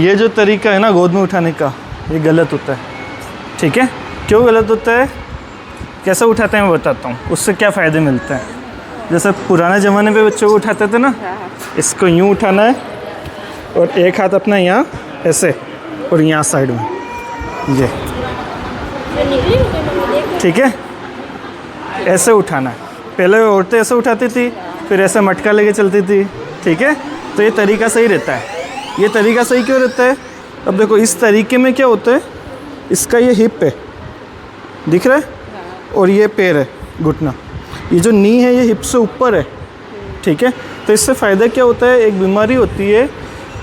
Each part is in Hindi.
ये जो तरीका है ना गोद में उठाने का, ये गलत होता है। ठीक है, क्यों गलत होता है, कैसे उठाते हैं मैं बताता हूँ, उससे क्या फ़ायदे मिलते हैं। जैसे पुराने ज़माने पे बच्चों को उठाते थे ना, इसको यूँ उठाना है और एक हाथ अपना यहाँ ऐसे और यहाँ साइड में ये, ठीक है, ऐसे उठाना है। पहले औरतें ऐसे उठाती थी, फिर ऐसे मटका लेके चलती थी। ठीक है, तो ये तरीका सही रहता है। ये तरीका सही क्यों रहता है, अब देखो इस तरीके में क्या होता है, इसका ये हिप है, दिख रहा है, और ये पैर है, घुटना, ये जो नी है ये हिप से ऊपर है। ठीक है, तो इससे फ़ायदा क्या होता है, एक बीमारी होती है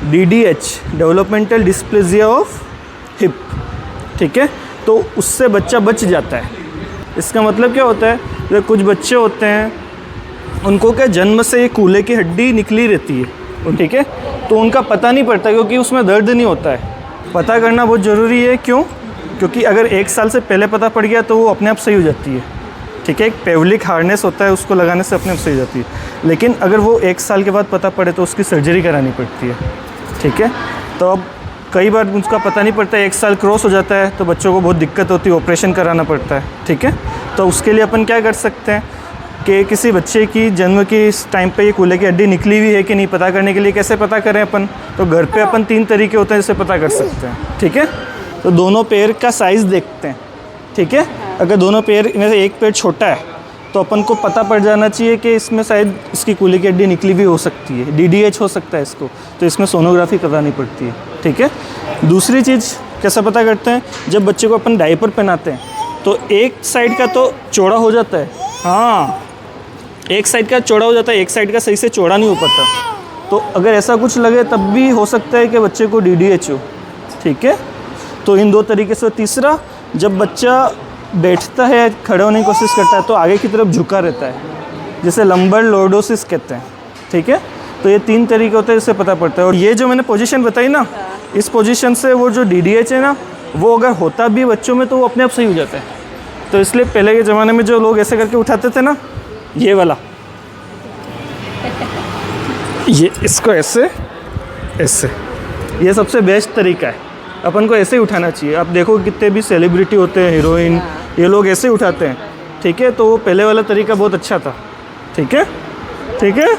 DDH, developmental dysplasia of hip. ठीक है, तो उससे बच्चा बच जाता है। इसका मतलब क्या होता है, जैसे कुछ बच्चे होते हैं उनको क्या जन्म से ये कूल्हे की हड्डी निकली रहती है, ठीक है, तो उनका पता नहीं पड़ता क्योंकि उसमें दर्द नहीं होता है। पता करना बहुत ज़रूरी है, क्यों, क्योंकि अगर 1 साल से पहले पता पड़ गया तो वो अपने आप सही हो जाती है। ठीक है, एक पेवलिक हार्नेस होता है, उसको लगाने से अपने आप सही हो जाती है। लेकिन अगर वो 1 साल के बाद पता पड़े तो उसकी सर्जरी करानी पड़ती है। ठीक है, तो अब कई बार उसका पता नहीं पड़ता, 1 साल क्रॉस हो जाता है तो बच्चों को बहुत दिक्कत होती है, ऑपरेशन कराना पड़ता है। ठीक है, तो उसके लिए अपन क्या कर सकते हैं कि किसी बच्चे की जन्म की इस टाइम पे ये कूल्हे की हड्डी निकली हुई है कि नहीं, पता करने के लिए कैसे पता करें अपन, तो घर पे अपन 3 तरीके होते हैं जिससे पता कर सकते हैं। ठीक है, तो दोनों पैर का साइज़ देखते हैं। ठीक है, अगर दोनों पैर में से एक पैर छोटा है तो अपन को पता पड़ जाना चाहिए कि इसमें शायद इसकी कूल्हे की हड्डी निकली हुई हो सकती है, DDH हो सकता है इसको, तो इसमें सोनोग्राफी करानी पड़ती है। ठीक है, दूसरी चीज़ कैसे पता करते हैं, जब बच्चे को अपन डायपर पहनाते हैं तो एक साइड का तो चौड़ा हो जाता है, हाँ एक साइड का चौड़ा हो जाता है, एक साइड का सही से चौड़ा नहीं हो पाता। तो अगर ऐसा कुछ लगे तब भी हो सकता है कि बच्चे को DDH हो। ठीक है, तो इन 2 तरीके से। तीसरा, जब बच्चा बैठता है, खड़े होने की कोशिश करता है तो आगे की तरफ झुका रहता है, जिसे लंबर लॉर्डोसिस कहते हैं। ठीक है, तो ये 3 तरीके होते हैं जिससे पता पड़ता है। और ये जो मैंने पोजीशन बताई ना, इस पोजीशन से वो जो DDH है ना, वो अगर होता भी बच्चों में तो वो अपने आप सही हो जाता है। तो इसलिए पहले के ज़माने में जो लोग ऐसे करके उठाते थे ना, ये वाला, ये इसको ऐसे ऐसे, ये सबसे बेस्ट तरीका है। अपन को ऐसे ही उठाना चाहिए। आप देखो कितने भी सेलिब्रिटी होते हैं, हीरोइन, ये लोग ऐसे ही उठाते हैं। ठीक है, तो वो पहले वाला तरीका बहुत अच्छा था। ठीक है, ठीक है।